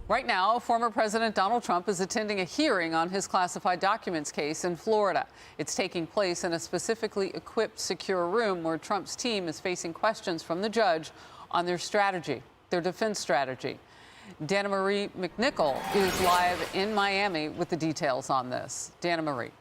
Right now, former President Donald Trump is attending a hearing on his classified documents case in Florida. It's taking place in a specifically equipped secure room where Trump's team is facing questions from the judge on their strategy, their defense strategy. Dana Marie McNichol is live in Miami with the details on this. Dana Marie.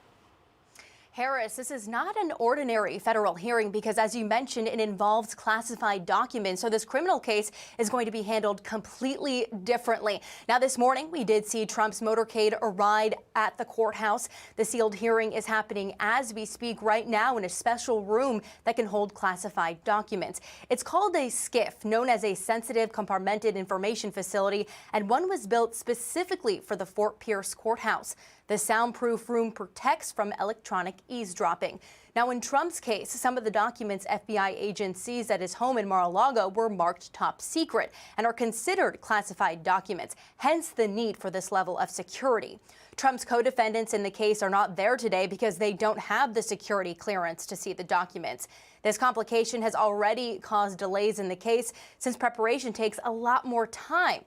Harris, this is not an ordinary federal hearing because, as you mentioned, it involves classified documents. So this criminal case is going to be handled completely differently. Now, this morning, we did see Trump's motorcade arrive at the courthouse. The sealed hearing is happening as we speak right now in a special room that can hold classified documents. It's called a SCIF, known as a sensitive compartmented information facility, and one was built specifically for the Fort Pierce courthouse. The soundproof room protects from electronic eavesdropping. Now, in Trump's case, some of the documents FBI agents seized at his home in Mar-a-Lago were marked top secret and are considered classified documents, hence the need for this level of security. Trump's co-defendants in the case are not there today because they don't have the security clearance to see the documents. This complication has already caused delays in the case since preparation takes a lot more time.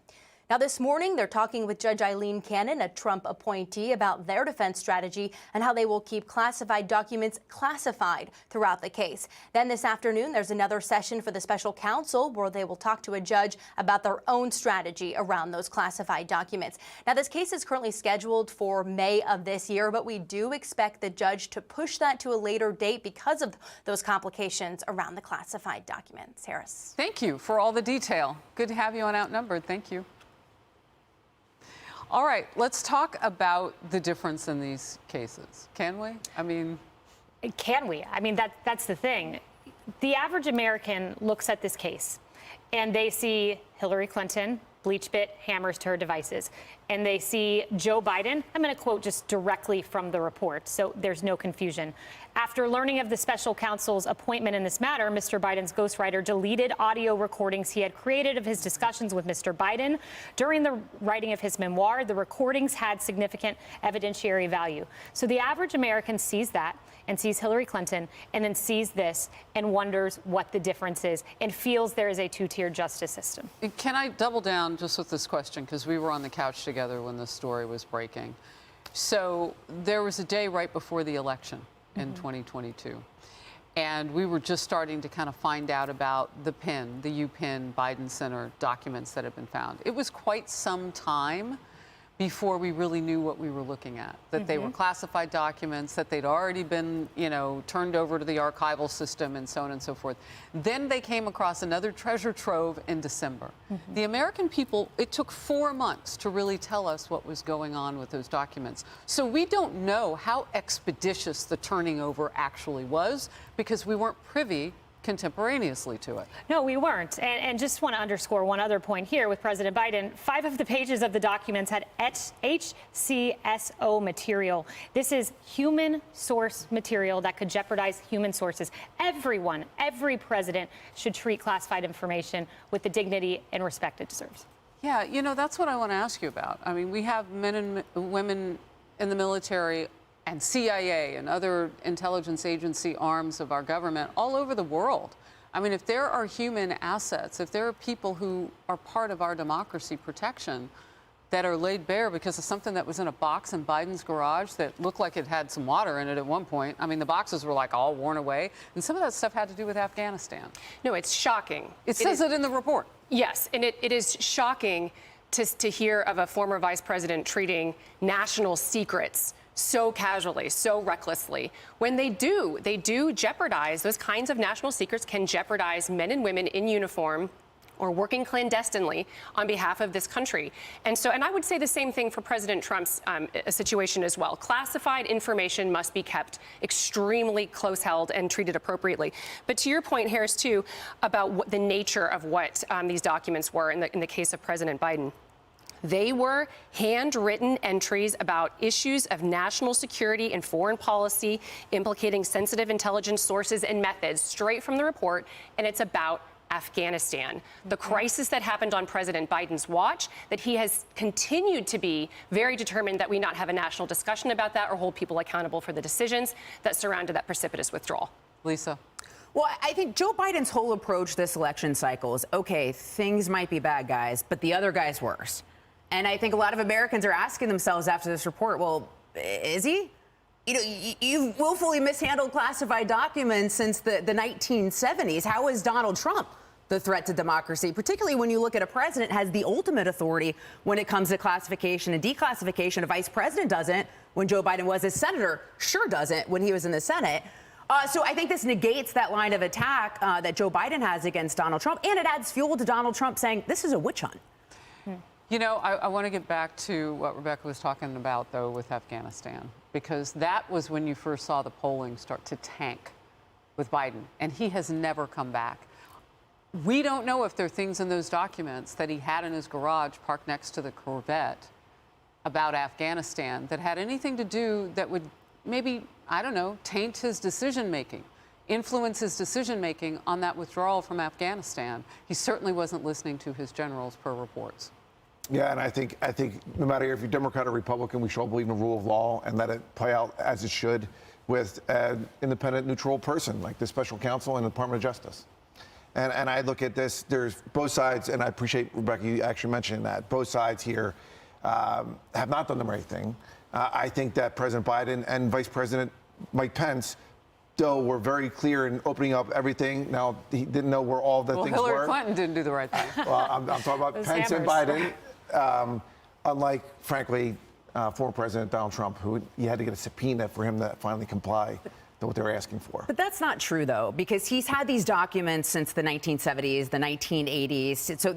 Now, this morning, they're talking with Judge Eileen Cannon, a Trump appointee, about their defense strategy and how they will keep classified documents classified throughout the case. Then this afternoon, there's another session for the special counsel where they will talk to a judge about their own strategy around those classified documents. Now, this case is currently scheduled for May of this year, but we do expect the judge to push that to a later date because of those complications around the classified documents. Harris. Thank you for all the detail. Good to have you on Outnumbered. Thank you. All right, let's talk about the difference in these cases. Can we? Can we? That's the thing. The average American looks at this case and they see Hillary Clinton, bleach bit, hammers to her devices. And they see Joe Biden. I'm going to quote just directly from the report, so there's no confusion. After learning of the special counsel's appointment in this matter, Mr. Biden's ghostwriter deleted audio recordings he had created of his discussions with Mr. Biden. During the writing of his memoir, the recordings had significant evidentiary value. So the average American sees that and sees Hillary Clinton and then sees this and wonders what the difference is and feels there is a two-tier justice system. Can I double down just with this question, because we were on the couch together when this story was breaking. So there was a day right before the election in 2022, and we were just starting to kind of find out about the UPenn Biden Center documents that had been found. It was quite some time before we really knew what we were looking at, that they were classified documents, that they'd already been, turned over to the archival system and so on and so forth. Then they came across another treasure trove in December. The American people, it took 4 months to really tell us what was going on with those documents. So we don't know how expeditious the turning over actually was because we weren't privy contemporaneously to it. No, we weren't. And just want to underscore one other point here with President Biden. 5 of the pages of the documents had HCSO material. This is human source material that could jeopardize human sources. Everyone, every president should treat classified information with the dignity and respect it deserves. Yeah, that's what I want to ask you about. I mean, we have men and women in the military and CIA and other intelligence agency arms of our government all over the world. I mean, if there are human assets, if there are people who are part of our democracy protection that are laid bare because of something that was in a box in Biden's garage that looked like it had some water in it at one point. I mean, the boxes were like all worn away. And some of that stuff had to do with Afghanistan. No, it's shocking. It says it in the report. Yes, and it is shocking to hear of a former vice president treating national secrets so casually, so recklessly. When they do jeopardize, those kinds of national secrets can jeopardize men and women in uniform or working clandestinely on behalf of this country. And I would say the same thing for President Trump's situation as well. Classified information must be kept extremely close held and treated appropriately. But to your point, Harris, too, about the nature of what these documents were in the case of President Biden. They were handwritten entries about issues of national security and foreign policy implicating sensitive intelligence sources and methods straight from the report, and it's about Afghanistan, the crisis that happened on President Biden's watch, that he has continued to be very determined that we not have a national discussion about that or hold people accountable for the decisions that surrounded that precipitous withdrawal. Lisa. Well, I think Joe Biden's whole approach this election cycle is, okay, things might be bad, guys, but the other guy's worse. And I think a lot of Americans are asking themselves after this report, well, is he? You know, you've willfully mishandled classified documents since the 1970s. How is Donald Trump the threat to democracy, particularly when you look at a president has the ultimate authority when it comes to classification and declassification? A vice president doesn't when Joe Biden was a senator, sure doesn't when he was in the Senate. So I think this negates that line of attack that Joe Biden has against Donald Trump, and it adds fuel to Donald Trump saying this is a witch hunt. You know, I want to get back to what Rebecca was talking about, though, with Afghanistan, because that was when you first saw the polling start to tank with Biden, and he has never come back. We don't know if there are things in those documents that he had in his garage parked next to the Corvette about Afghanistan that had anything to do that would maybe, I don't know, taint his decision-making, influence his decision-making on that withdrawal from Afghanistan. He certainly wasn't listening to his generals per reports. Yeah, and I think no matter if you're Democrat or Republican, we should all believe in the rule of law and let it play out as it should with an independent, neutral person like the special counsel and the Department of Justice. And I look at this, there's both sides, and I appreciate, Rebecca, you actually mentioning that. Both sides here have not done the right thing. I think that President Biden and Vice President Mike Pence, though, were very clear in opening up everything. Now, he didn't know where all the things were. Hillary Clinton didn't do the right thing. Well, I'm talking about Pence and Biden. Unlike, frankly, former President Donald Trump, who you had to get a subpoena for him to finally comply to what they were asking for. But that's not true, though, because he's had these documents since the 1970s, the 1980s. So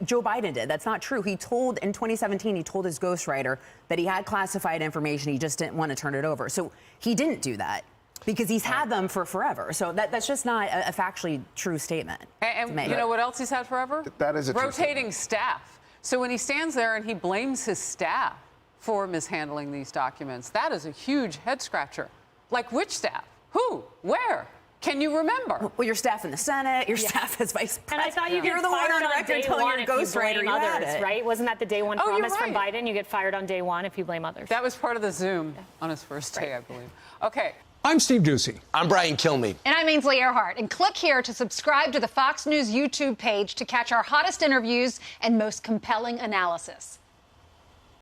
Joe Biden did. That's not true. He told, in 2017, he told his ghostwriter that he had classified information. He just didn't want to turn it over. So he didn't do that because he's had them for forever. So that's just not a factually true statement. And you know what else he's had forever? That is a true rotating statement. staff. So when he stands there and he blames his staff for mishandling these documents, that is a huge head scratcher. Like which staff? Who? Where? Can you remember? Well, your staff in the Senate, your staff as vice president. And I thought you You're get the one fired on record day telling one your if you ghostwriter blame you had others, it. right? Wasn't that the day one Oh, you're promise from right. Biden? You get fired on day one if you blame others. That was part of the Zoom on his first day, I believe. Okay. I'm Steve Ducey. I'm Brian Kilmeade. And I'm Ainsley Earhart. And click here to subscribe to the Fox News YouTube page to catch our hottest interviews and most compelling analysis.